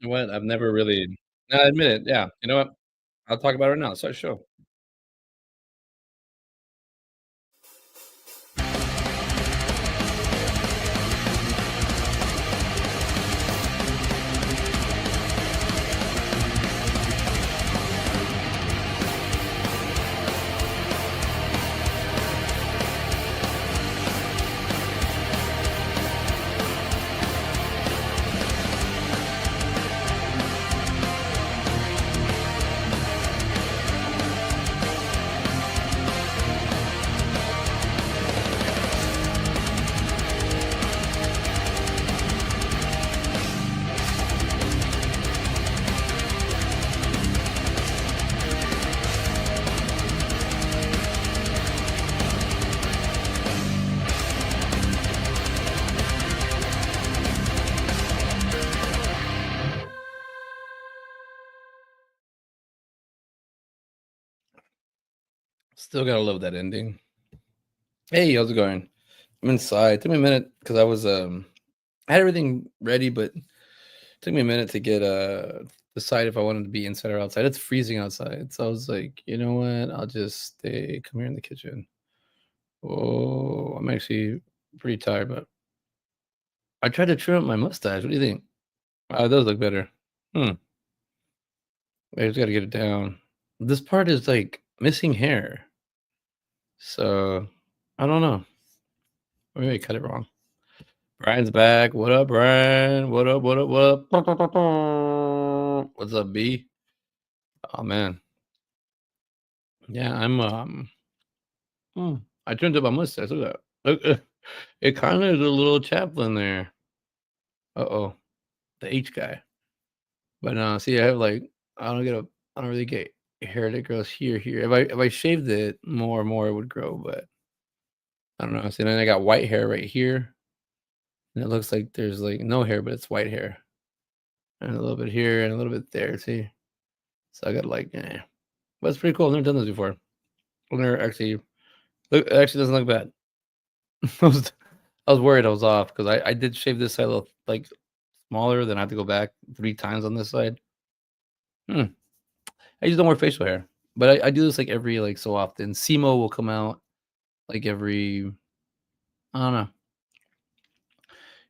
You know what? I've never really no, I admit it, yeah. You know what? I'll talk about it now, so sure. Still gotta love that ending. Hey, how's it going? I'm inside. Took me a minute because I had everything ready, but it took me a minute to get decide if I wanted to be inside or outside. It's freezing outside. So I was like, you know what? I'll just stay come here in the kitchen. Oh, I'm actually pretty tired, but I tried to trim up my mustache. What do you think? It does look better. Hmm. I just gotta get it down. This part is like missing hair. So I don't know. Or maybe I cut it wrong. Brian's back. What up, Brian? What up? What up? What up? What's up, B? Oh man. Yeah, I turned up my mustache. Look at that. Look, it kind of is a little Chaplin there. Uh-oh. The H guy. But see, I have like I don't really get hair that grows here. If I shaved it more, it would grow, but I don't know. See, then I got white hair right here. And it looks like there's like no hair, but it's white hair. And a little bit here and a little bit there, see? So I got like, but it's pretty cool. I've never done this before. I've never actually look. It actually doesn't look bad. I was, I was worried I was off because I did shave this side a little like smaller. Then I have to go back 3 times on this side. Hmm. I just don't wear facial hair, but I do this like every like so often. Simo will come out like every I don't know.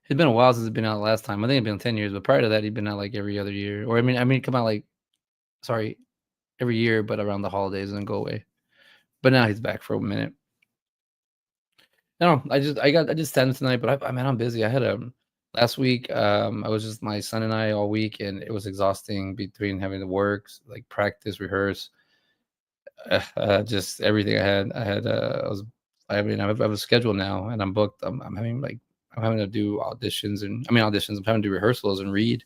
It's been a while since it's been out last time. I think it's been 10 years, but prior to that, he'd been out like every other year. Or come out like sorry every year, but around the holidays and then go away. But now he's back for a minute. No, I just stand tonight, but I'm busy. I had last week. I was just my son and I all week, and it was exhausting between having to work, like practice, rehearse, just everything. I mean, I have a schedule now, and I'm booked. I'm having to do auditions, and I mean auditions. I'm having to do rehearsals and read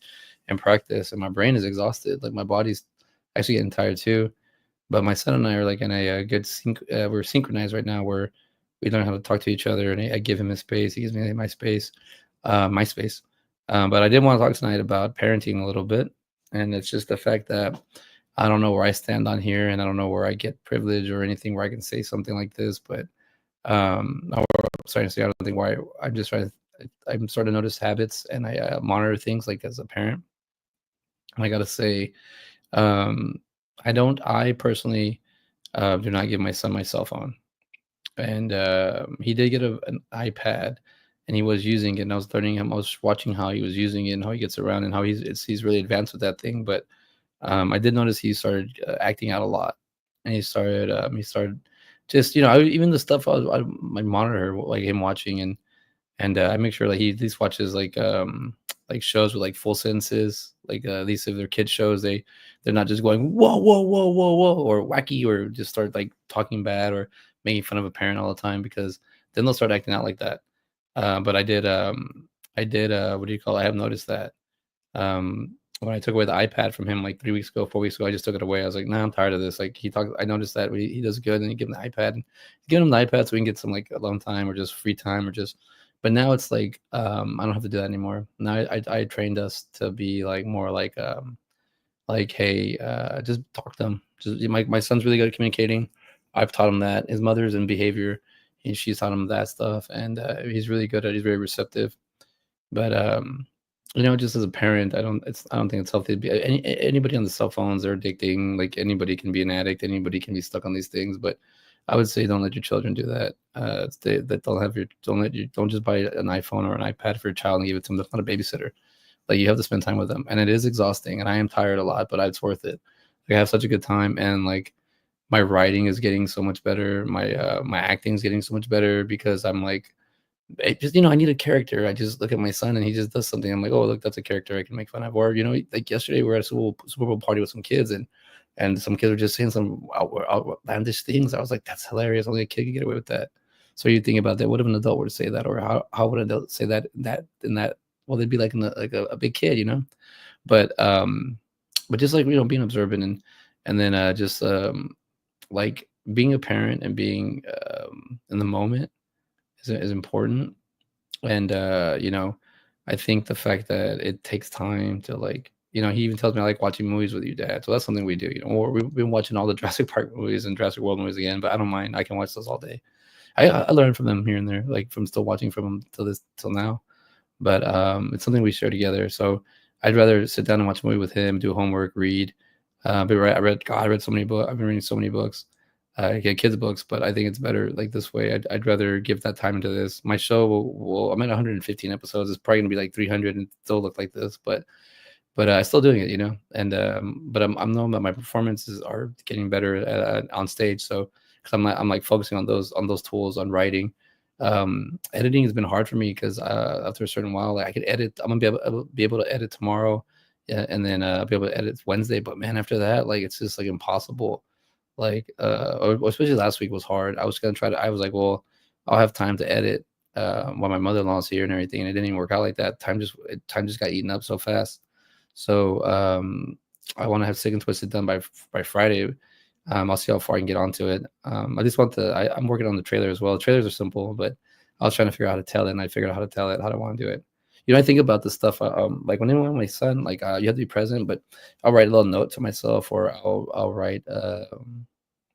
and practice, and my brain is exhausted. Like my body's actually getting tired too. But my son and I are like in a, good we're synchronized right now where we learn how to talk to each other, and I give him his space. He gives me my space, my space. But I did want to talk tonight about parenting a little bit, and it's just the fact that I don't know where I stand on here, and I don't know where I get privilege or anything where I can say something like this. But I'm starting to say I don't think why I'm just trying to. I'm starting to notice habits, and I monitor things like as a parent. And I got to say, um, I personally do not give my son my cell phone. And he did get an iPad, and he was using it. And I was learning him. I was watching how he was using it and how he gets around and how he's really advanced with that thing. But I did notice he started acting out a lot, and he started just even the stuff I monitor like him watching and I make sure like he at least watches like shows with like full sentences, like these if they're kid shows, they're not just going whoa or wacky or just start like talking bad or making fun of a parent all the time because then they'll start acting out like that. But I did what do you call it? I have noticed that when I took away the iPad from him like 3 weeks ago, 4 weeks ago, I just took it away. I was like, nah, I'm tired of this. Like I noticed that he does good, and you give him the iPad, and give him the iPad so we can get some like alone time or just free time or just. But now it's like I don't have to do that anymore. Now I trained us to be like more like hey, just talk to them. Just my son's really good at communicating. I've taught him that. His mother's in behavior, and she's taught him that stuff, and he's really good at. He's very receptive. But Just as a parent, I don't think it's healthy to be anybody on the cell phones are addicting. Like anybody can be an addict, anybody can be stuck on these things. But I would say don't let your children do that. That don't just buy an iPhone or an iPad for your child and give it to them. That's not a babysitter. Like you have to spend time with them, and it is exhausting. And I am tired a lot, but it's worth it. Like, I have such a good time, and like my writing is getting so much better. My acting is getting so much better because I'm like I need a character. I just look at my son and he just does something. I'm like, oh, look, that's a character I can make fun of. Or, like yesterday we were at a Super Bowl party with some kids and some kids were just saying some outlandish things. I was like, that's hilarious. Only a kid can get away with that. So you think about that. What if an adult were to say that? Or how would an adult say that? Well, they'd be like a big kid, But but just like, being observant and then just like being a parent and being in the moment is important. And I think the fact that it takes time to like, he even tells me I like watching movies with you, Dad. So that's something we do. Or we've been watching all the Jurassic Park movies and Jurassic World movies again, but I don't mind. I can watch those all day. I learn from them here and there, like from still watching from them till now. But it's something we share together. So I'd rather sit down and watch a movie with him, do homework, read. But I read so many books. I've been reading so many books, get kids books. But I think it's better like this way. I'd rather give that time into this. My show I'm at 115 episodes. It's probably gonna be like 300 and still look like this. But I'm still doing it. And but I'm knowing that my performances are getting better on stage. So because I'm like focusing on those tools on writing. Editing has been hard for me because after a certain while, like I could edit. I'm gonna be able to edit tomorrow, yeah, and then be able to edit Wednesday. But man, after that, like it's just like impossible. Like or especially last week was hard. I was gonna try to. I was like, well, I'll have time to edit while my mother-in-law's here and everything, and it didn't even work out like that. Time just got eaten up so fast. So I want to have Sick and Twisted done by Friday. I'll see how far I can get onto it. I just want I'm working on the trailer as well. The trailers are simple, but I was trying to figure out how to tell it, and I figured out how to tell it, how I want to do it. I think about this stuff. Like when I'm with my son, like you have to be present, but I'll write a little note to myself, or I'll write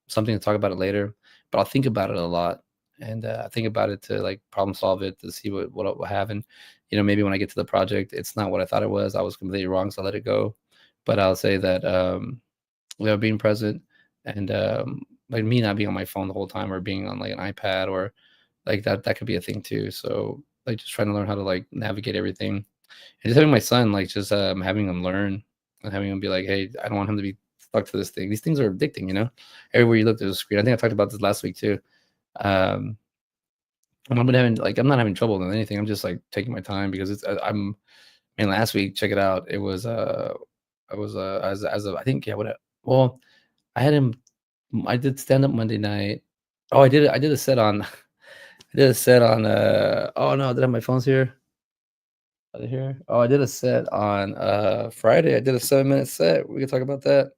something to talk about it later. But I'll think about it a lot, and I think about it to like problem solve it to see what I'll have. And maybe when I get to the project, it's not what I thought it was. I was completely wrong, so I let it go. But I'll say that being present and like me not being on my phone the whole time or being on like an iPad or like that could be a thing too. So like just trying to learn how to like navigate everything and just having my son like just having him learn and having him be like, hey, I don't want him to be stuck to this thing. These things are addicting. Everywhere you look, there's a screen. I think I talked about this last week too. Um, I'm not having trouble with anything. I'm just like taking my time because I'm. I mean, last week, check it out. It was I was as of I think yeah. Well, I had him. I did stand up Monday night. Oh, I did a set on. I did a set on. Oh no, did I have my phones here? Are they here? Oh, I did a set on Friday. I did a 7-minute set. We can talk about that.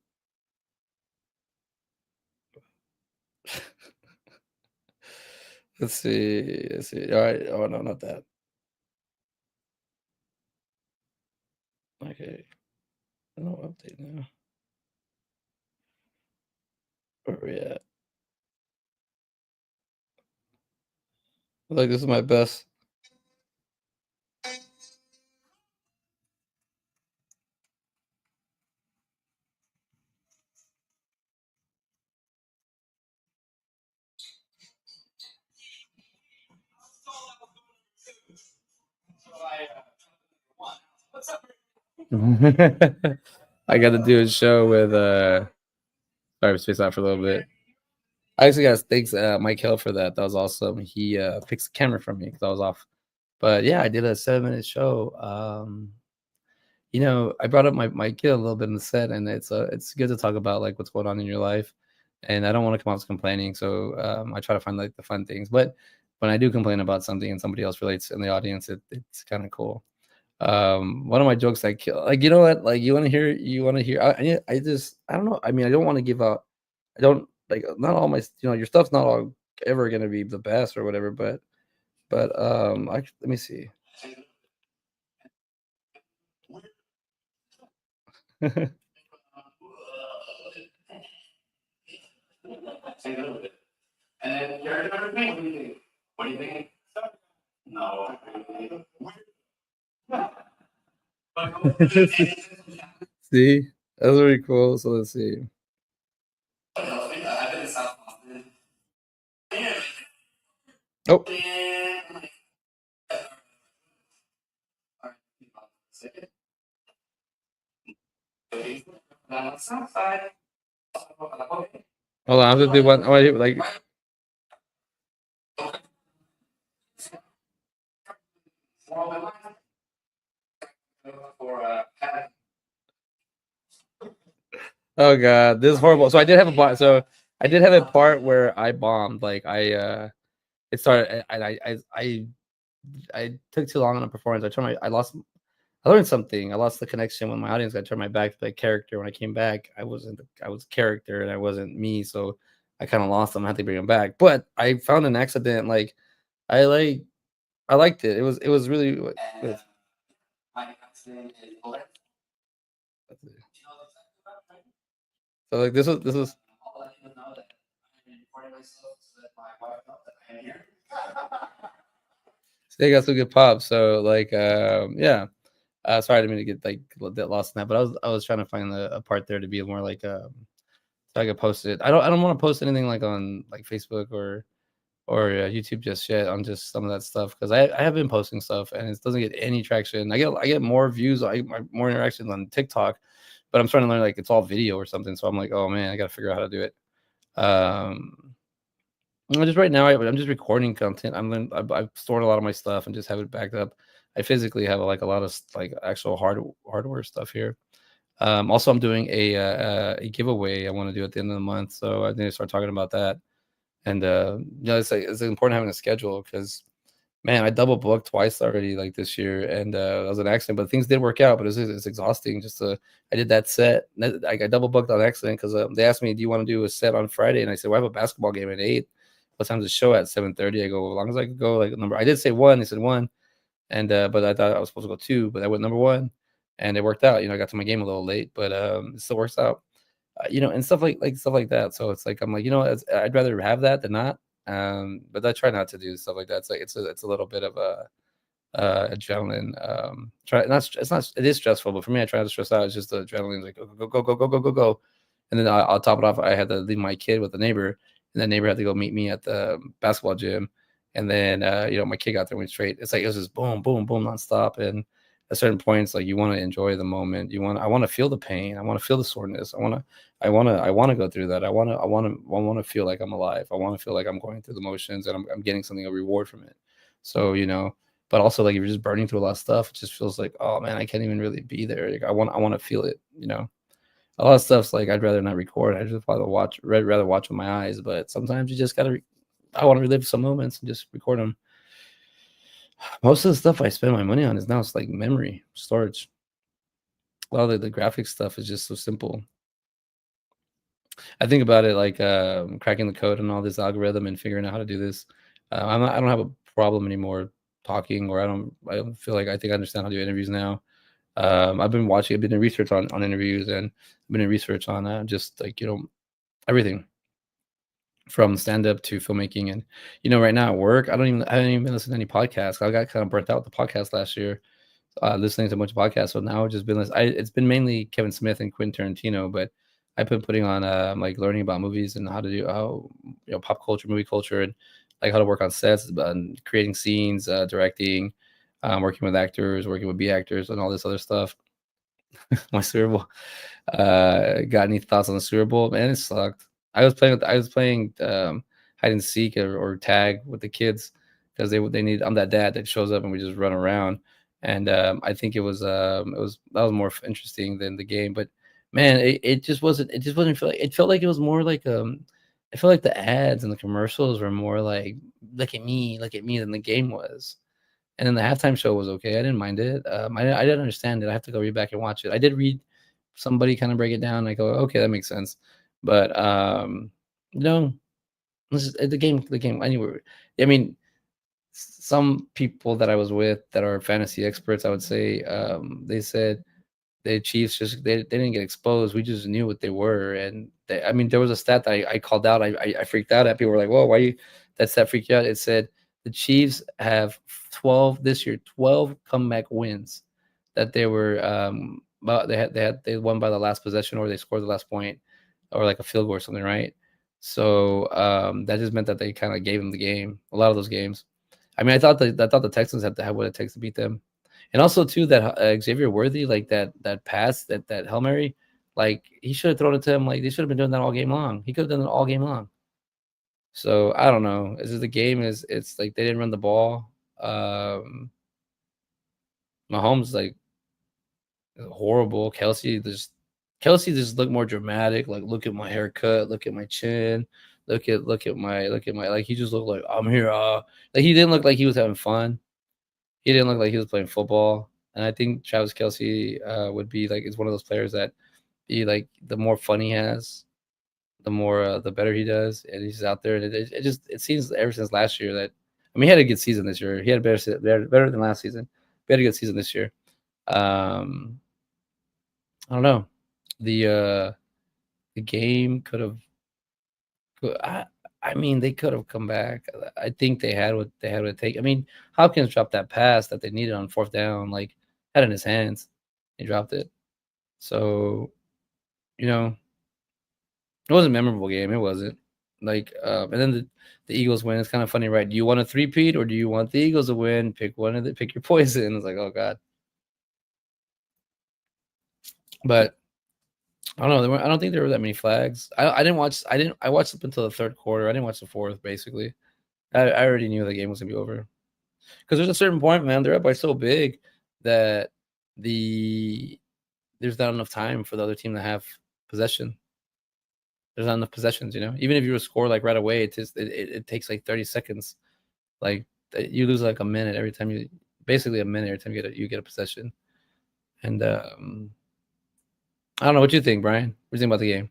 Let's see. Let's see. All right. Oh no, not that. Okay. No update now. Where we at? Like this is my best. I got to do a show with sorry, space out for a little bit. I actually got to thanks Mike Hill for that. That was awesome. He fixed the camera for me because I was off. But yeah, I did a 7-minute show. I brought up my kid a little bit in the set, and it's good to talk about like what's going on in your life. And I don't want to come off as complaining, so I try to find like the fun things. But when I do complain about something and somebody else relates in the audience, it's kind of cool. One of my jokes I kill, like, you know what, like you want to hear I just I don't know. I mean, I don't want to give out. I don't like not all my your stuff's not all ever gonna be the best or whatever, but let me see. See, that's really cool. So let's see. Oh, hold on. I'm just do one. Oh, like. Oh god, this is horrible. So I did have a part. So I did have a part where I bombed. Like it started. I took too long on a performance. I learned something. I lost the connection with my audience. I turned my back to the character. When I came back, I was character and I wasn't me. So I kind of lost them. I had to bring them back. But I found an accident. I like, I liked it. It was really. So like this was. They got some good pop. So like yeah. Sorry, I didn't mean to get like a little bit lost in that, but I was trying to find a part there to be more like so I could post it. I don't want to post anything like on like Facebook or YouTube just yet on just some of that stuff because I have been posting stuff and it doesn't get any traction. I get more views, more interactions on TikTok, but I'm trying to learn like it's all video or something. So I'm like, oh man, I got to figure out how to do it. Just right now, I'm just recording content. I've stored a lot of my stuff and just have it backed up. I physically have like a lot of like actual hardware stuff here. Also, I'm doing a giveaway I want to do at the end of the month, so I need to start talking about that. And it's like it's important having a schedule because man, I double booked twice already like this year, and it was an accident. But things did work out, but it's exhausting. I did that set. I double booked on accident because they asked me, "Do you want to do a set on Friday?" And I said, "Well, I have a basketball game at 8. What time's the show at 7:30?" I go, "As long as I could go like number." I did say 1. They said 1, and but I thought I was supposed to go 2, but I went number 1, and it worked out. I got to my game a little late, but it still works out. And stuff stuff like that. So it's like I'm like, I'd rather have that than not. But I try not to do stuff like that. It's like it's a little bit of a adrenaline. It is stressful, but for me, I try to stress out. It's just the adrenaline, like go, and then I'll top it off. I had to leave my kid with the neighbor, and that neighbor had to go meet me at the basketball gym, and then my kid got there and went straight. It's like it was just boom, boom, boom, nonstop, and at certain points, like you want to enjoy the moment. I want to feel the pain. I want to feel the soreness. I want to go through that. I want to feel like I'm alive. I want to feel like I'm going through the motions and I'm getting something, a reward from it. So, but also like if you're just burning through a lot of stuff, it just feels like, oh man, I can't even really be there. Like I want to feel it. A lot of stuff's like I'd rather not record. I just rather watch with my eyes. But sometimes you just gotta. I want to relive some moments and just record them. Most of the stuff I spend my money on is now it's like memory storage. A lot of the graphic stuff is just so simple. I think about it like cracking the code and all this algorithm and figuring out how to do this. I don't have a problem anymore talking, or I don't feel like I think I understand how to do interviews now. I've been in research on interviews, and I've been in research on just like everything from stand up to filmmaking. And right now at work, I don't even listen to any podcasts. I got kind of burnt out with the podcast last year, listening to a bunch of podcasts. So now I've just been it's been mainly Kevin Smith and Quentin Tarantino, but I've been putting on like learning about movies and how pop culture, movie culture, and like how to work on sets, and creating scenes, directing, working with actors, working with B actors, and all this other stuff. My Super Bowl. Got any thoughts on the Super Bowl? Man, it sucked. I was playing hide and seek or tag with the kids because they need. I'm that dad that shows up and we just run around. And I think that was more interesting than the game. But man, it just wasn't feel like it felt like it was more like I feel like the ads and the commercials were more like look at me than the game was. And then the halftime show was okay. I didn't mind it. I didn't understand it. I have to go read back and watch it. I did read somebody kind of break it down. I go, okay, that makes sense. But no, the game. The game. Anyway, I mean, some people that I was with that are fantasy experts, I would say, they said the Chiefs they didn't get exposed. We just knew what they were, and I mean, there was a stat that I called out. I freaked out at. People were like, "Whoa, why you?" That stat freaked you out. It said the Chiefs have 12 this year, 12 comeback wins. that they were but they won by the last possession, or they scored the last point, or like a field goal or something, right? So that just meant that they kind of gave them the game. A lot of those games. I mean, I thought the Texans had to have what it takes to beat them, and also too that Xavier Worthy, like that pass, that Hail Mary, like he should have thrown it to him. Like they should have been doing that all game long. He could have done it all game long. So I don't know. Is the game is it's like they didn't run the ball. Mahomes like horrible. Kelsey just looked more dramatic. Like look at my haircut, look at my chin, look at my like he just looked like I'm here. Like he didn't look like he was having fun. He didn't look like he was playing football. And I think Travis Kelsey would be like is one of those players that he like the more fun he has, the more the better he does, and he's out there. And it just it seems ever since last year that I mean he had a good season this year. He had a better than last season. He had a good season this year. Um, I don't know. The game could have. I, I mean, they could have come back. I think they had what it take. I mean, Hopkins dropped that pass that they needed on fourth down, like had it in his hands. He dropped it. So, you know, it wasn't a memorable game. It wasn't. Like, and then the Eagles win. It's kind of funny, right? Do you want a three-peat or do you want the Eagles to win? Pick one of the pick your poison. It's like, oh God. But I don't know. I don't think there were that many flags. I didn't watch. I watched up until the third quarter. I didn't watch the fourth. Basically, I already knew the game was gonna be over. Because there's a certain point, man. They're up by so big that there's not enough time for the other team to have possession. There's not enough possessions, you know. Even if you score like right away, it takes like 30 seconds. Like you lose like a minute every time basically a minute every time you get a possession. And I don't know what you think, Brian. What do you think about the game?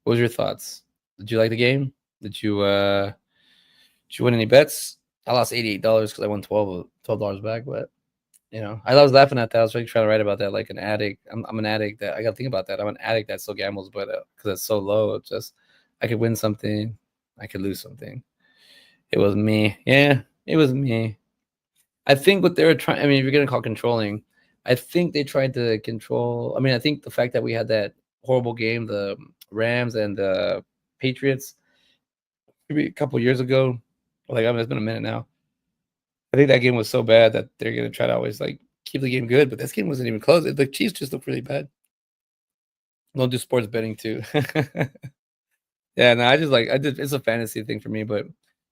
What was your thoughts? Did you like the game? Did you win any bets? I lost $88 because I won $12 back, but you know, I was laughing at that. I was really trying to write about that like an addict. I'm an addict that I got to think about that. I'm an addict that still gambles, but because it's so low, it's just I could win something, I could lose something. It was me. Yeah, it was me. I think what they were trying. I mean, if you're gonna call controlling, I think they tried to control. I mean, I think the fact that we had that horrible game, the Rams and the Patriots, maybe a couple years ago. Like I mean, it's been a minute now. I think that game was so bad that they're gonna try to always like keep the game good, but this game wasn't even close. The Chiefs just looked really bad. Don't do sports betting too. Yeah, no, I did. It's a fantasy thing for me, but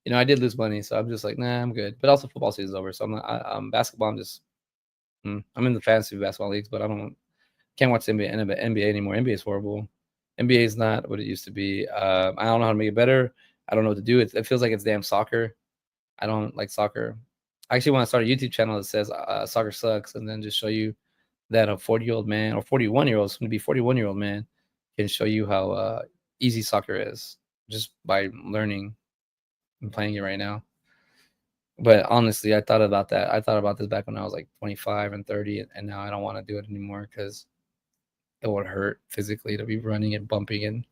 you know, I did lose money, so I'm just like, nah, I'm good. But also, football season's over, so I'm not. Basketball. I'm in the fantasy basketball leagues, but I don't can't watch NBA anymore. NBA is horrible. NBA is not what it used to be. I don't know how to make it better. I don't know what to do. It feels like it's damn soccer. I don't like soccer. I actually want to start a YouTube channel that says soccer sucks, and then just show you that a 40-year-old man or 41-year-old, soon to be 41-year-old man, can show you how easy soccer is just by learning and playing it right now. But honestly, I thought about that. I thought about this back when I was like 25 and 30, and now I don't want to do it anymore because it would hurt physically to be running and bumping and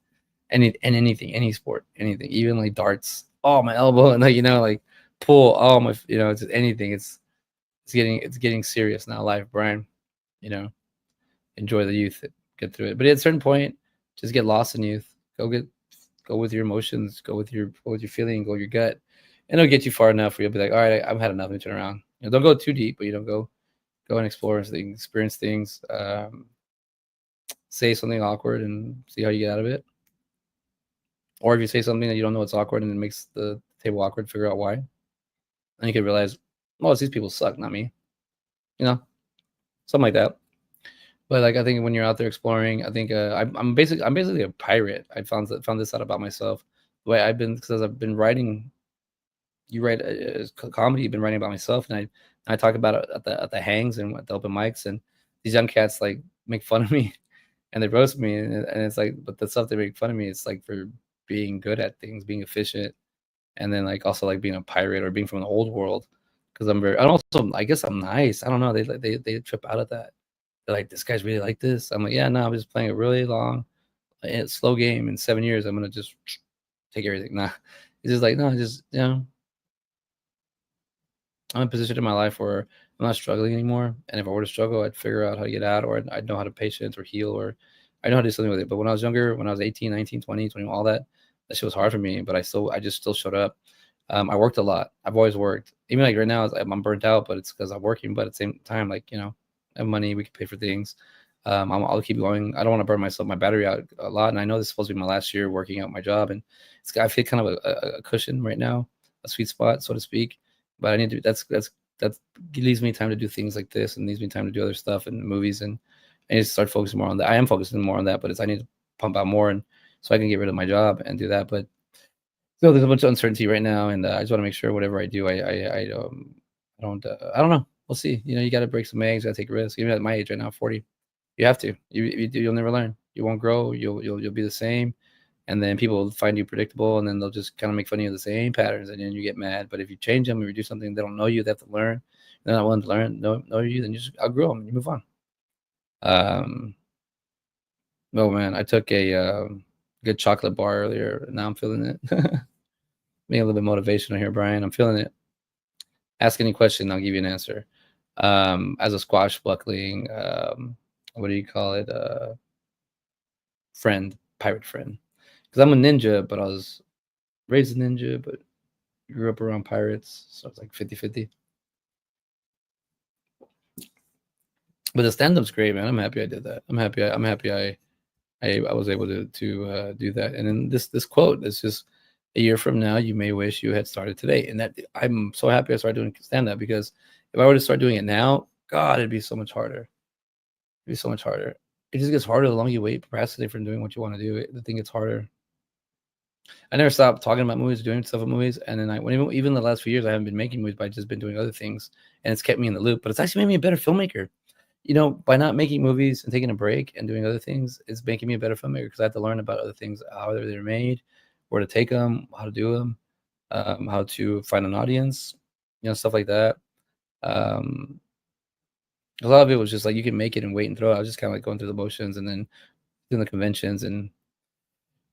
anything, any sport, anything, even like darts. Oh, my elbow, and like like pool. Oh my, it's just anything. It's getting serious now. Life, Brian. You know, enjoy the youth, get through it. But at a certain point, just get lost in youth. Go with your emotions. Go with your feeling. Go with your gut, and it'll get you far enough where you'll be like, all right, I've had enough. Let me turn around. Don't go too deep, but go and explore things, experience things. Say something awkward and see how you get out of it. Or if you say something that you don't know it's awkward and it makes the table awkward, figure out why. And you can realize, oh, these people suck, not me. Something like that. But like I think when you're out there exploring, I think I'm basically a pirate. I found this out about myself. The way because I've been writing. You write comedy. You've been writing about myself, and I talk about it at the hangs and at the open mics, and these young cats like make fun of me, and they roast me, and it's like, but the stuff they make fun of me, it's like for being good at things, being efficient, and then like also like being a pirate or being from the old world, because I'm very. And also, I guess I'm nice. I don't know. They trip out at that. They're like, this guy's really like this. I'm like, yeah, no, I'm just playing a really long, slow game. In 7 years, I'm gonna just take everything. Nah, it's just like no, just I'm in a position in my life where I'm not struggling anymore. And if I were to struggle, I'd figure out how to get out, or I'd know how to patience or heal, or I know how to do something with it. But when I was younger, when I was 18, 19, 20, 20, all that shit was hard for me, but I just still showed up. I worked a lot. I've always worked. Even like right now, I'm burnt out, but it's because I'm working. But at the same time, like, I have money, we can pay for things. I'll keep going. I don't want to burn my battery out a lot. And I know this is supposed to be my last year working out my job, and I feel kind of a cushion right now, a sweet spot, so to speak. But I need to. That leaves me time to do things like this, and leaves me time to do other stuff and movies, and I need to start focusing more on that. I am focusing more on that, but I need to pump out more, and so I can get rid of my job and do that. But so there's a bunch of uncertainty right now, and I just want to make sure whatever I do, I don't know. We'll see. You got to break some eggs, got to take risks. Even at my age right now, 40, you have to. You'll never learn. You won't grow. You'll be the same, and then people will find you predictable, and then they'll just kind of make fun of you the same patterns, and then you get mad. But if you change them, if you do something they don't know you, they have to learn. They're not willing to learn, know you, then you just outgrow them and you move on. Oh man, I took a good chocolate bar earlier. And now I'm feeling it. Being a little bit motivational here, Brian. I'm feeling it. Ask any question, I'll give you an answer. As a squash buckling, what do you call it? Friend, pirate friend. Because I'm a ninja, but I was raised a ninja, but grew up around pirates, so it's like 50-50. But the stand-up's great, man. I'm happy I did that. I'm happy I was able to do that. And then this quote is just, a year from now, you may wish you had started today. And that I'm so happy I started doing stand-up, because if I were to start doing it now, God, it'd be so much harder. It'd be so much harder. It just gets harder the longer you wait, procrastinate from doing what you want to do. The thing gets harder. I never stopped talking about movies, doing stuff with movies, and then even the last few years, I haven't been making movies, but I've just been doing other things, and it's kept me in the loop. But it's actually made me a better filmmaker. By not making movies and taking a break and doing other things, it's making me a better filmmaker, because I have to learn about other things, how they're made, where to take them, how to do them, how to find an audience, stuff like that. A lot of it was just like you can make it and wait and throw it. I was just kind of like going through the motions and then doing the conventions, and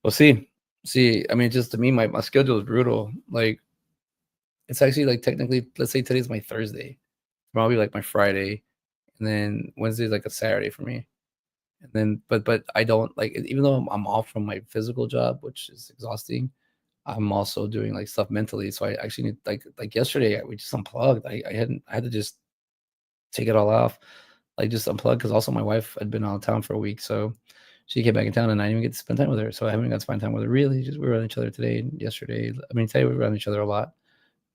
we'll see. See, I mean, just to me, my schedule is brutal. Like, it's actually like technically, let's say today's my Thursday, probably like my Friday, and then Wednesday's like a Saturday for me. And then, but I don't like it, even though I'm off from my physical job, which is exhausting. I'm also doing like stuff mentally. So I actually need, like yesterday, we just unplugged. I had to just take it all off, like just unplug, because also my wife had been out of town for a week, so she came back in town, and I didn't even get to spend time with her. So I haven't got to spend time with her really. Just we were around each other today and yesterday. I mean, today we were around each other a lot,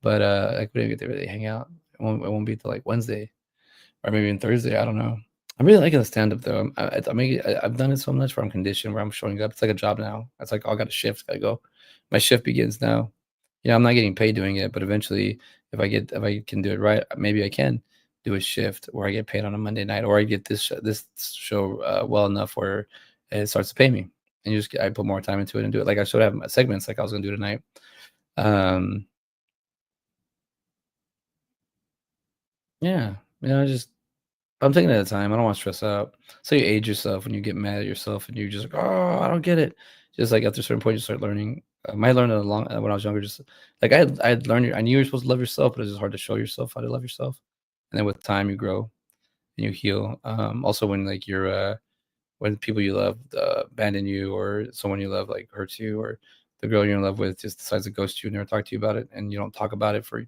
but like we didn't get to really hang out. It won't be till like Wednesday or maybe even Thursday. I don't know. I'm really liking the stand up though. I've done it so much where I'm conditioned, where I'm showing up. It's like a job now. It's like, oh, I got a shift, gotta go. My shift begins now. I'm not getting paid doing it, but eventually, if I can do it right, maybe I can do a shift where I get paid on a Monday night, or I get this show well enough where it starts to pay me, and I put more time into it and do it. Like I should have my segments like I was gonna do tonight. Um, yeah, just I'm taking it at a time. I don't want to stress out. So you age yourself when you get mad at yourself and you're just like, oh, I don't get it. Just like after a certain point, you start learning. I learned it when I was younger. Just like I learned, I knew you were supposed to love yourself, but it's just hard to show yourself how to love yourself. And then with time, you grow and you heal. Also, when like when people you love abandon you, or someone you love like hurts you, or the girl you're in love with just decides to ghost you, never talk to you about it, and you don't talk about it for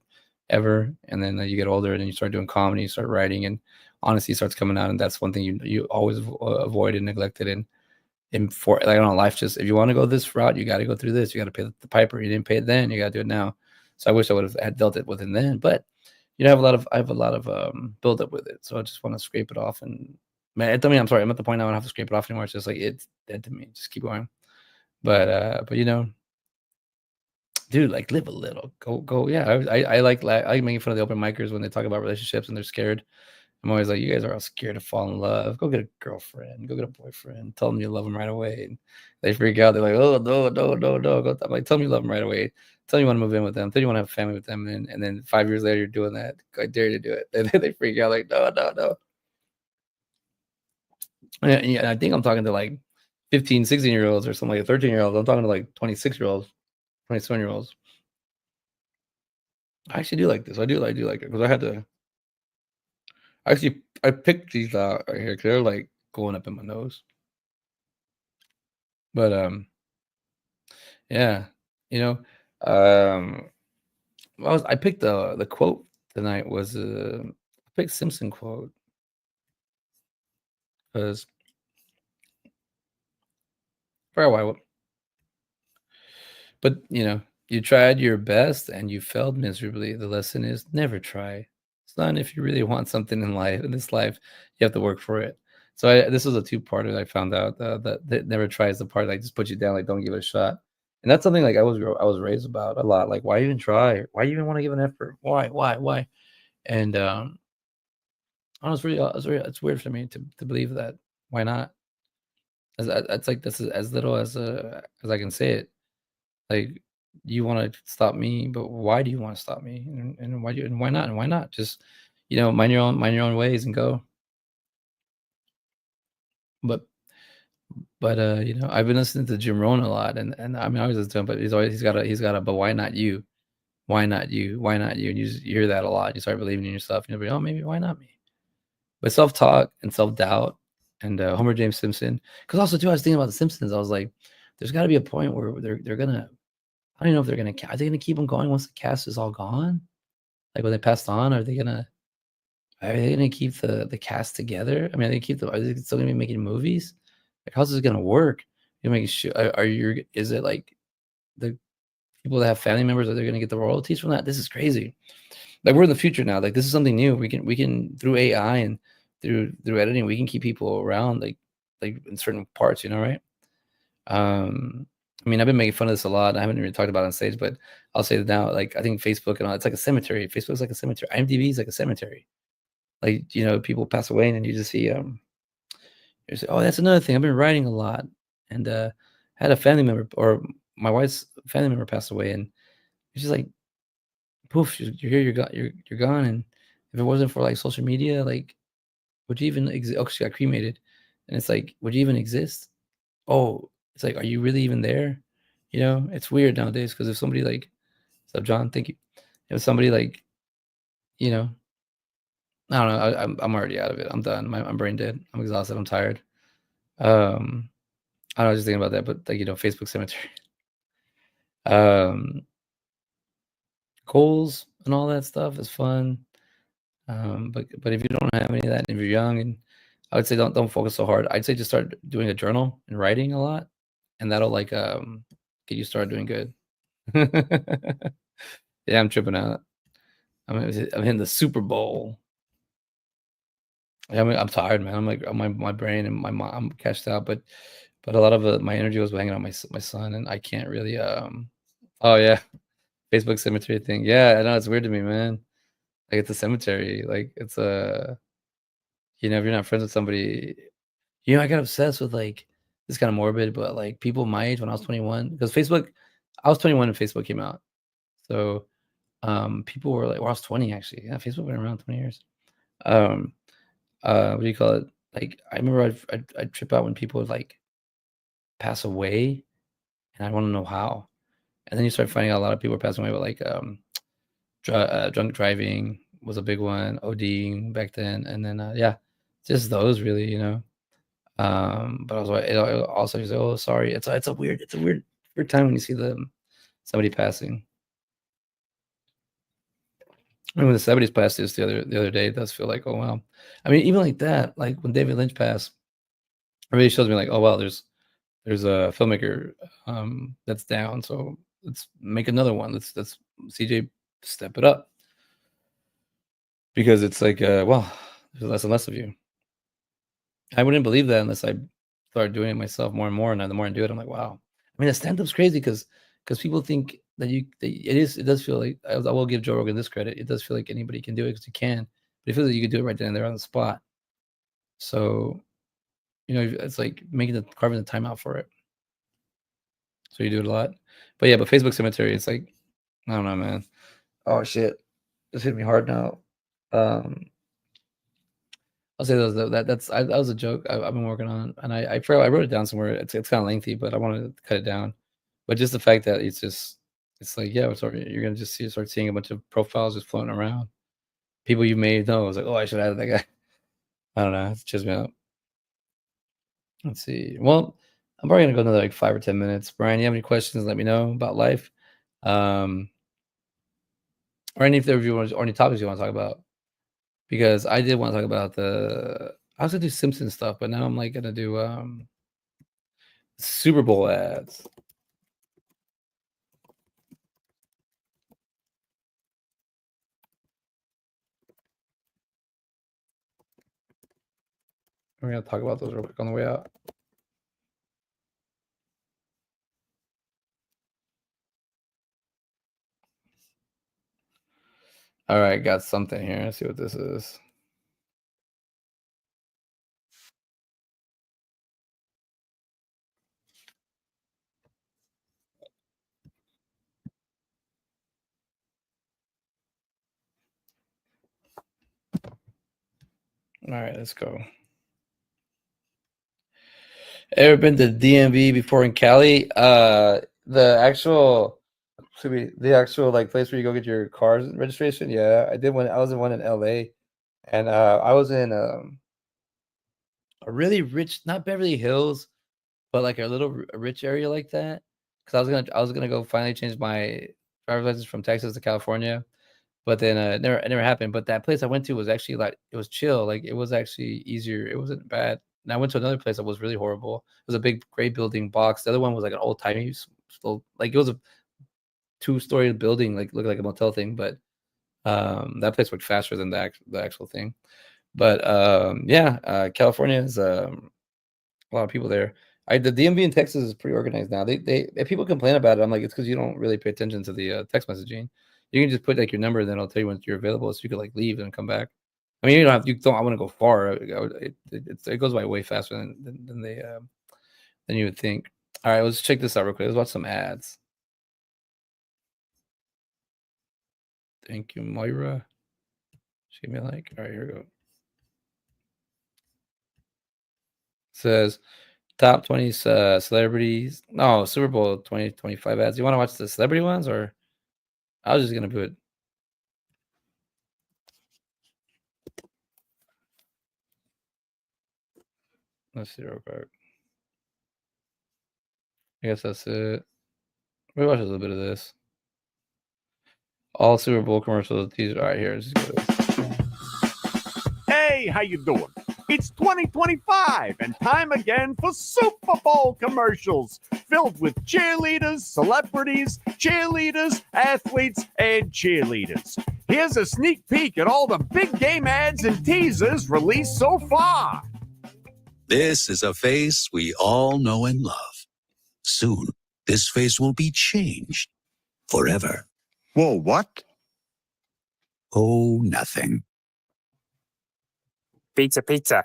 ever. And then you get older, and then you start doing comedy, you start writing, and honesty starts coming out, and that's one thing you always avoid and neglected. And for like on life, just if you want to go this route, you got to go through this. You got to pay the piper. You didn't pay it then, you got to do it now. So I wish I would have had dealt it with it then, but I have a lot of build up with it. So I just want to scrape it off. And man, I'm sorry, I'm at the point now I don't have to scrape it off anymore. It's just like it's dead to me. Just keep going. But dude, like live a little. Go. Yeah, I I like making fun of the open micers when they talk about relationships and they're scared. I'm always like, you guys are all scared to fall in love. Go get a girlfriend. Go get a boyfriend. Tell them you love them right away. And they freak out. They're like, oh no, no, no, no. I'm like, tell them you love them right away. Tell them you want to move in with them. Tell them you want to have a family with them. And then 5 years later, you're doing that. I dare you to do it. And then they freak out like, no, no, no. And I think I'm talking to like 15, 16-year-olds or something, like 13-year-olds. I'm talking to like 26-year-olds, 27-year-olds. I actually do like this. I do like it because I had to. Actually, I picked these out right here 'cause they're like going up in my nose. But yeah, you know, I picked the quote tonight was I picked Simpson quote because for a while, but you tried your best and you failed miserably. The lesson is never try. Son, if you really want something in life, in this life, you have to work for it. So this was a two-parter that I found out that never try is the part like just put you down, like don't give it a shot. And that's something like I was raised about a lot. Like, why even try? Why you even want to give an effort? Why? And honestly, it's weird for me to believe that. Why not? It's like this is as little as I can say it. Like, you wanna stop me, but why do you wanna stop me? And why do you and why not? And why not? Just, mind your own ways and go. But I've been listening to Jim Rohn a lot, and I mean, I was just doing, but he's got a, "But why not you? Why not you? Why not you?" And you hear that a lot. You start believing in yourself, and you'll be, "Oh, maybe why not me?" But self-talk and self-doubt and, Homer James Simpson, because also too, I was thinking about The Simpsons. I was like, there's gotta be a point where they're gonna I don't know if they're gonna are they gonna keep them going once the cast is all gone? Like, when they passed on, are they gonna keep the cast together? I mean, are they still gonna be making movies? Like, how's this gonna work? You making sure are you is it like the people that have family members, are they gonna get the royalties from that? This is crazy. Like, we're in the future now. Like, this is something new. We can through AI and through editing, we can keep people around like in certain parts, right? I mean, I've been making fun of this a lot. I haven't really talked about it on stage, but I'll say that now. Like, I think Facebook and all, it's like a cemetery. Facebook's like a cemetery. IMDb is like a cemetery. Like, people pass away and then you just see oh, that's another thing. I've been writing a lot, and had a family member or my wife's family member passed away, and it's just like poof, you're here, you're gone. And if it wasn't for like social media, like, would you even exist? Oh, she got cremated, and it's like, would you even exist? Oh, it's like, are you really even there? It's weird nowadays because if somebody like, so John, thank you. If somebody like, you know, I don't know, I'm already out of it. I'm done. I'm brain dead. I'm exhausted. I'm tired. Um, I don't know, just thinking about that, but like, Facebook cemetery, um, goals and all that stuff is fun. But if you don't have any of that, if you're young, and I would say don't focus so hard. I'd say just start doing a journal and writing a lot, and that'll like get you started doing good. Yeah, I'm tripping out. I'm hitting the Super Bowl. Yeah, I'm tired, man. I'm like my brain and my mom, I'm cashed out, but a lot of my energy was hanging on my son, and I can't really oh yeah, Facebook cemetery thing. Yeah, I know it's weird to me, man. Like, it's a cemetery. Like, it's a if you're not friends with somebody, I got obsessed with like this kind of morbid, but like people my age when I was 21, because I was 21 when Facebook came out. So people were like, well, I was 20 actually. Yeah, Facebook been around 20 years. Um what do you call it? Like, I remember I'd trip out when people would like pass away, and I want to know how. And then you start finding out a lot of people are passing away with like drunk driving was a big one, ODing back then, and then yeah, just those really. But I was like, it also you say, oh, sorry. It's a weird time when you see somebody passing. I mean, when the 70s passed this the other day, it does feel like, oh wow. I mean, even like that, like when David Lynch passed, it really shows me like, oh wow, there's a filmmaker that's down. So let's make another one. Let's CJ step it up, because it's like, well, there's less and less of you. I wouldn't believe that unless I started doing it myself more and more. And then the more I do it, I'm like, wow. I mean, the stand-up's crazy because people think it does feel like, I will give Joe Rogan this credit. It does feel like anybody can do it because you can, but it feels like you can do it right then and there on the spot. So, it's like carving the time out for it. So you do it a lot. But yeah, but Facebook Cemetery, it's like, I don't know, man. Oh shit. This hit me hard now. Um, I'll say that was a joke I've been working on, and I wrote it down somewhere. It's kind of lengthy, but I wanted to cut it down. But just the fact that it's like, yeah, you're gonna just start seeing a bunch of profiles just floating around. people you may know. I was like, oh, I should add that guy. I don't know. It cheers me up. Let's see. Well, I'm probably gonna go another like 5 or 10 minutes. Brian, you have any questions? Let me know about life, or any if there you want, or any topics you want to talk about. Because I did want to talk about I was gonna do Simpson stuff, but now I'm like gonna do Super Bowl ads. We're gonna talk about those real quick on the way out. All right, got something here. Let's see what this is. All right, let's go. Ever been to DMV before in Cali? The actual like place where you go get your car's registration. Yeah, I did one. I was in one in LA, and I was in a really rich, not Beverly Hills, but like a little rich area like that. Because I was gonna go finally change my driver's license from Texas to California, but then it never happened. But that place I went to was actually like it was chill. Like it was actually easier. It wasn't bad. And I went to another place that was really horrible. It was a big gray building box. The other one was like an old timey, like it was a 2-story building, like looked like a motel thing. But that place worked faster than the actual thing. But California is a lot of people there. The DMV in Texas is pretty organized now. They if people complain about it, I'm like, it's because you don't really pay attention to the text messaging. You can just put like your number, and then it'll tell you when you're available, so you could like leave and come back. I mean, you don't. I want to go far. It goes by way faster than you would think. All right, let's check this out real quick. Let's watch some ads. Thank you, Moira. She gave me a like. All right, here we go. It says top 20 celebrities. No, Super Bowl 2025 ads. You want to watch the celebrity ones, or I was just gonna put. Let's see real quick. I guess that's it. We watch a little bit of this. All Super Bowl commercials. These all right here. Let's just go to this. Hey, how you doing? It's 2025 and time again for Super Bowl commercials filled with cheerleaders, celebrities, cheerleaders, athletes, and cheerleaders. Here's a sneak peek at all the big game ads and teasers released so far. This is a face we all know and love. Soon, this face will be changed forever. Whoa, what? Oh, nothing. Pizza, pizza.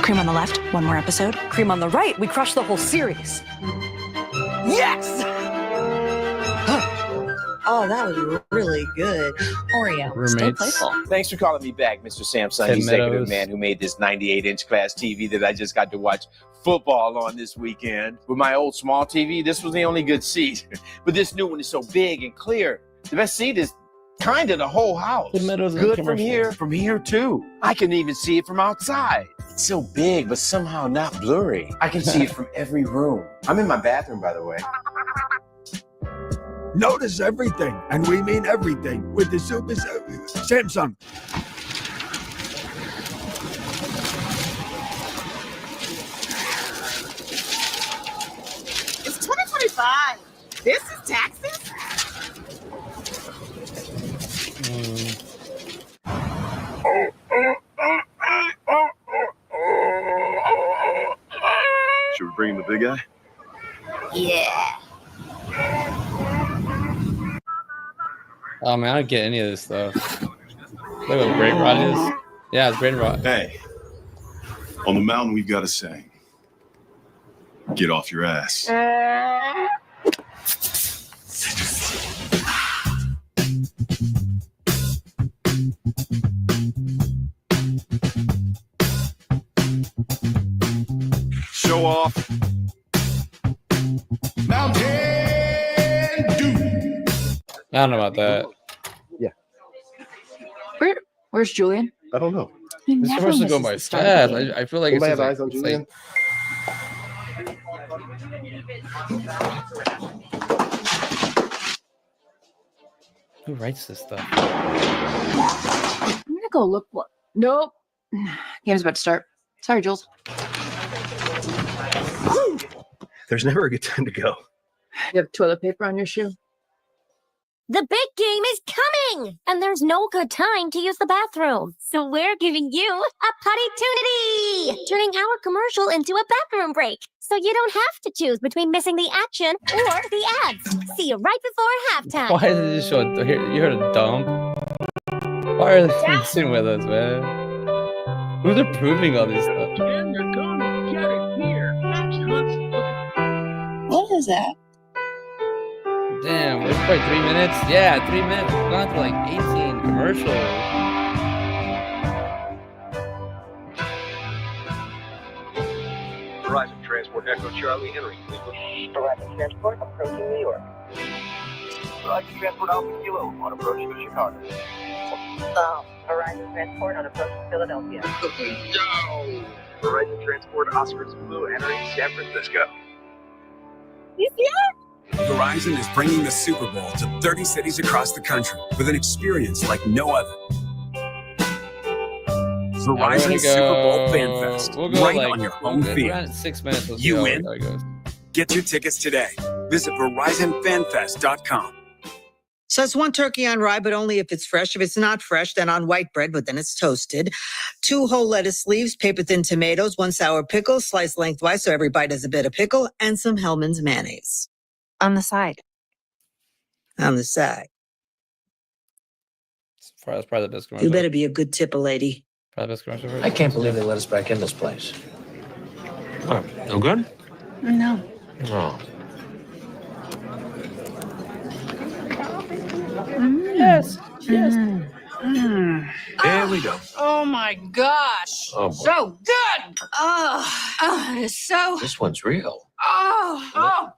Cream on the left, one more episode. Cream on the right, we crushed the whole series. Yes! Oh, that was really good. Oreo, Roommates. stay playful. Thanks for calling me back, Mr. Samson, Ted executive Meadows. man who made this 98-inch class TV that I just got to watch football on this weekend. With my old small TV, this was the only good seat. But this new one is so big and clear. The best seat is kind of the whole house. Ted Meadows in the Good from commercial. from here too. I can even see it from outside. It's so big, but somehow not blurry. I can see it from every room. I'm in my bathroom, by the way. Notice everything, and we mean everything, with the Super Samsung. It's 2025. This is Texas? Should we bring in the big guy? Yeah. Oh man, I don't get any of this stuff. Look what Brain Rot is. Yeah, it's Brain Rot. Hey, on the mountain we've got a saying. Get off your ass. Show off. Mountain Dew. don't know about that. Where's Julian? I don't know. He This never commercial's going misses by the start of the fast. game. I feel like it's Anybody just have eyes on Julian? Who writes this stuff? I'm gonna go look. Nope. Game's about to start. Sorry, Jules. There's never a good time to go. You have toilet paper on your shoe? The big game is coming, and there's no good time to use the bathroom. So we're giving you a putty-tunity, turning our commercial into a bathroom break. So you don't have to choose between missing the action or the ads. See you right before halftime. Why did they just show it? You heard a dump? Why are they messing with us, man? Who's approving all this stuff? What is that? Damn, it's probably 3 minutes. Yeah, 3 minutes. We've gone to like 18 commercials. Verizon Transport Echo Charlie Henry. Verizon Transport approaching New York. Verizon Transport Alpha Kilo on approach to Chicago. Verizon Transport on approach to Philadelphia. Verizon Transport Oscar Zulu entering San Francisco. You see it? Verizon is bringing the Super Bowl to 30 cities across the country with an experience like no other. Verizon Super Bowl Fan Fest, We'll go right like, on your home we're field. at 6 minutes. Let's You see win. how it goes. Get your tickets today. Visit VerizonFanFest.com. So it's 1 turkey on rye, but only if it's fresh. If it's not fresh, then on white bread, but then it's toasted. 2 whole lettuce leaves, paper-thin tomatoes, 1 sour pickle, sliced lengthwise so every bite has a bit of pickle, and some Hellman's mayonnaise. On the side. On the side. That's probably the best commercial. You better be a good tipper, lady. Probably the best commercial. I can't believe they let us back in this place. Oh, no good? No. Oh. Yes. Yes. There we go. Oh my gosh. Oh, boy. So good. Oh, it's so. This one's real. Oh.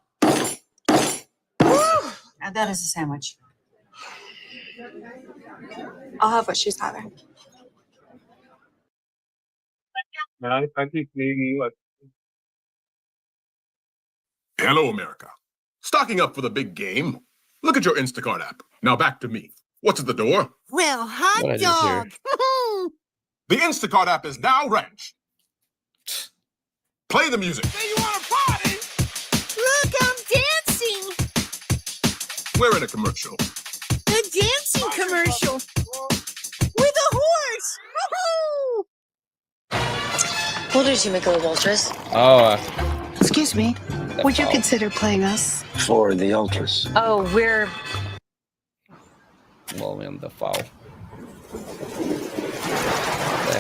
And that is a sandwich. I'll have what she's having. Hello, America. Stocking up for the big game? Look at your Instacart app. Now back to me. What's at the door? Well, hot What I just hear. dog. The Instacart app is now ready. Play the music. Hey, you want a party? Look, I'm dancing. We're in a commercial. A dancing commercial. With a horse. Woohoo! What is you, Michaela Walters? Oh, Excuse me. Would you consider playing us? For the Ultras. Oh, we're. William Dafoe.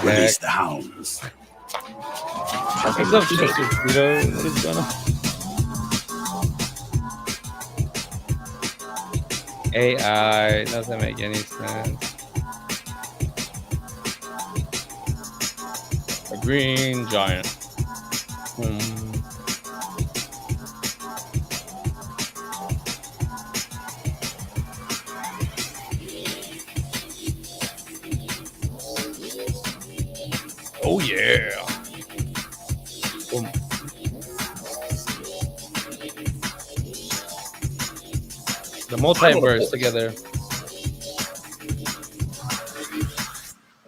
Release the hounds. What's up, Tito? What's going on? AI doesn't make any sense. A green giant. Oh yeah. Boom. The multiverse together.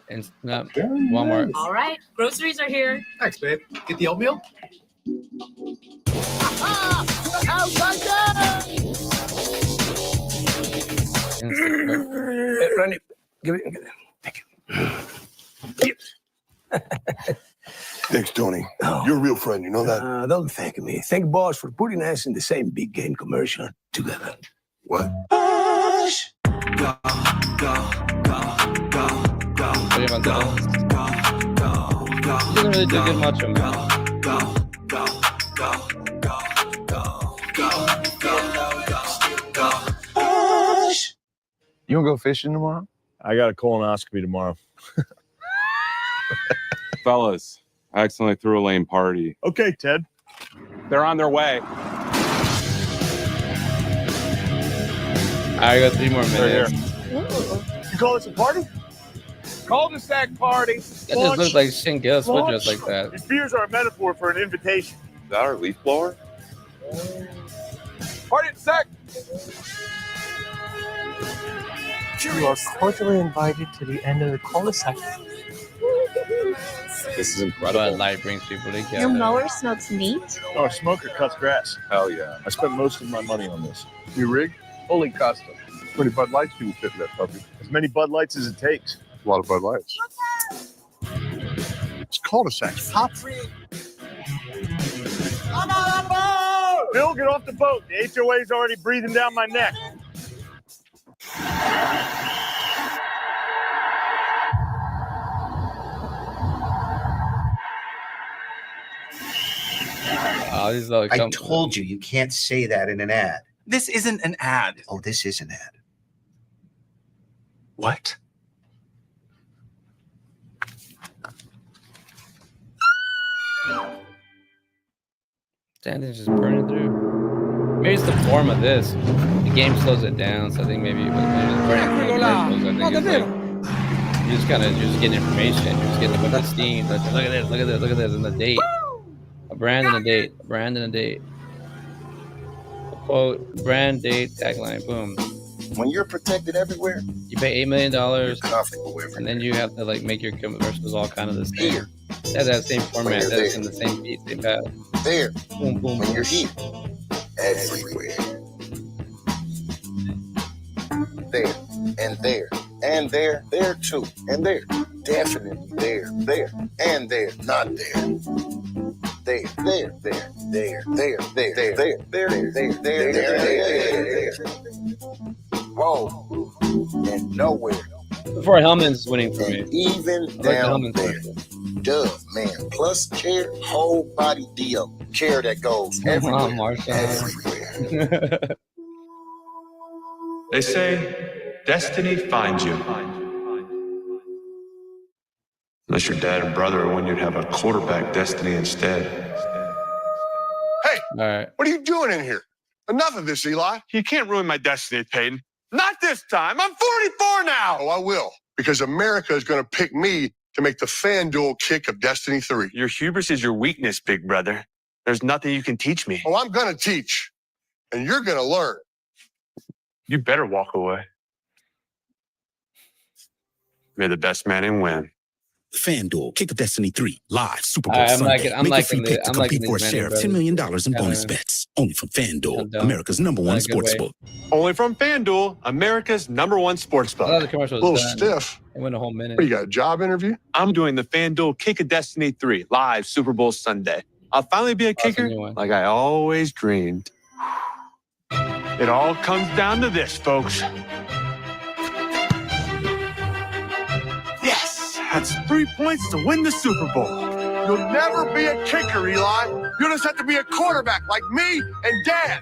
And snap. Walmart. All right. Groceries are here. Thanks, babe. Get the oatmeal? Instacart. Randy, give it. Thank you. Thanks, Tony. You're a real friend, you know that? Don't thank me. Thank boss for putting us in the same big game commercial together. What? What do you about that? He doesn't really do good much of me. You wanna go fishing tomorrow? I got a colonoscopy tomorrow. Fellas, I accidentally threw a lame party. Okay, Ted. They're on their way. I I got 3 more minutes. You call this a party? Cul-de-sac party. That just looks like Shin Gil's foot just like that. These beers are a metaphor for an invitation. Is that our leaf blower? Party at sec. You are cordially invited to the end of the cul-de-sac. This is incredible. Bud Light brings people together. Your mower smokes meat? Oh, a smoker cuts grass. Hell yeah. I spent most of my money on this. New rig, fully custom. How many Bud Lights do you fit in that puppy? As many Bud Lights as it takes. A lot of Bud Lights. It's cul-de-sacs. Pop. Bill, get off the boat. The HOA's already breathing down my neck. I told you, you can't say that in an ad. This isn't an ad. Oh, this is an ad. What? Damn, it's just burning through. Maybe it's the form of this. The game slows it down, so I think maybe when it's burning through commercials, I think it's like you're just getting information. You're just getting a bunch of steam. Look at this, look at this, look at this, and the date. A brand and a date. A brand and a date. A quote, brand, date, tagline, boom. When you're protected everywhere, you pay $8 million, comfortable everywhere. and then you have to like make your commercials all kind of the same. Here. That's that same format. That's in the same beat, same path. There. Boom, boom, When boom. you're here, everywhere. There. And there. And there. There too. And there. Definitely there. There. And there. Not there. There. There. There. There. There. There. There. There. There. There. There. There. Whoa. And nowhere. Before Hellman's winning for me. Even I like the down Hellman's there. version. Dove, man. Plus chair, whole body deal. Chair that goes everywhere. Everywhere. They say destiny finds you. Unless your dad and brother are when you'd have a quarterback destiny instead. Hey, all right. What are you doing in here? Enough of this, Eli. You can't ruin my destiny, Peyton. Not this time. I'm 44 now. Oh, I will. Because America is going to pick me to make the FanDuel kick of Destiny 3. Your hubris is your weakness, big brother. There's nothing you can teach me. Oh, I'm going to teach. And you're going to learn. You better walk away. May the best man in win. FanDuel, Kick of Destiny 3, live Super Bowl I'm Sunday. liking Make a free the- pick to I'm compete liking for a these share of Manning $10 million in brothers. bonus Kinda- bets. Only from FanDuel, dumb. America's #1 Not a good sports way. book. Only from FanDuel, America's #1 sports I thought book. the commercial A was little done. stiff. It went a whole minute. What, you got a job interview? I'm doing the FanDuel Kick of Destiny 3 live Super Bowl Sunday. I'll finally be a kicker new one. like I always dreamed. It all comes down to this, folks. Yes! That's 3 points to win the Super Bowl. You'll never be a kicker, Eli. You'll just have to be a quarterback like me and Dad.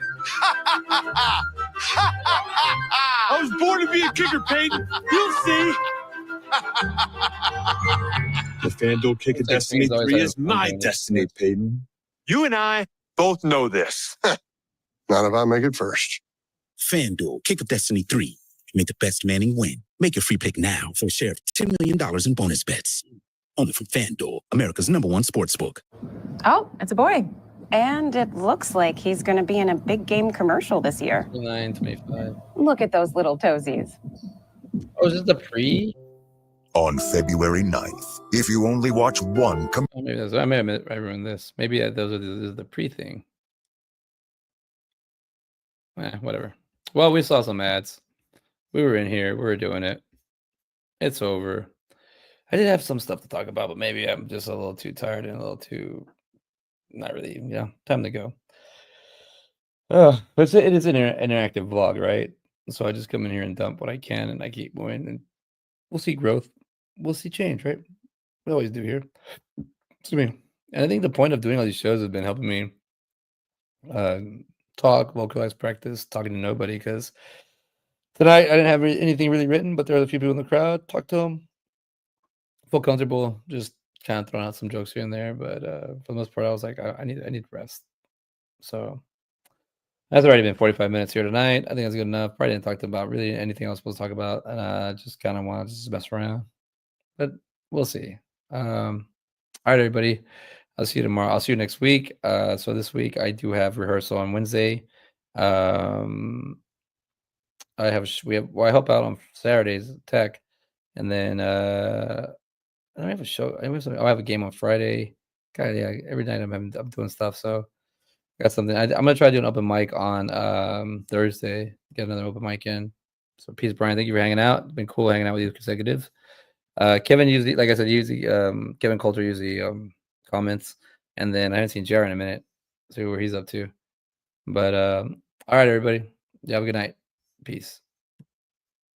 I was born to be a kicker, Peyton. You'll see. The FanDuel Kick of Looks like Destiny things always 3 have is fun my doing it. destiny, Peyton. You and I both know this. Not if I make it first. FanDuel, Kick of Destiny 3. Make the best Manning win. Make your free pick now for a share of $10 million in bonus bets. Only from FanDuel, America's #1 sports book. Oh, it's a boy. And it looks like he's going to be in a big game commercial this year. 29-25. Look at those little toesies. Oh, is this the pre? On February 9th, if you only watch one Oh, maybe that's, I may have I ruined this. Maybe those are this is the pre thing. Whatever. Well, we saw some ads. We were in here. We were doing it. It's over. I did have some stuff to talk about, but maybe I'm just a little too tired and a little too not really, time to go. But it is an interactive vlog, right? So I just come in here and dump what I can, and I keep going, and we'll see growth. We'll see change, right? We always do here. Excuse me. And I think the point of doing all these shows has been helping me talk, vocalize, practice, talking to nobody, because tonight I didn't have anything really written, but there are a few people in the crowd. Talk to them. Feel comfortable, just kind of throwing out some jokes here and there. But for the most part, I was like, I need rest. So That's already been 45 minutes here tonight. I think that's good enough. Probably didn't talk about really anything I was supposed to talk about. Just kind of want to just mess around, but we'll see. All right, everybody. I'll see you tomorrow. I'll see you next week. So this week I do have rehearsal on Wednesday. I help out on Saturdays tech, and then I don't have a show. I have a game on Friday. God, yeah, every night I'm doing stuff. So got something. I'm gonna try to do an open mic on Thursday. Get another open mic in. So peace, Brian. Thank you for hanging out. It's been cool hanging out with you consecutive. Kevin usually, like I said, Kevin Coulter usually comments, and then I haven't seen Jared in a minute. See where he's up to. But all right, everybody. You have a good night. Peace.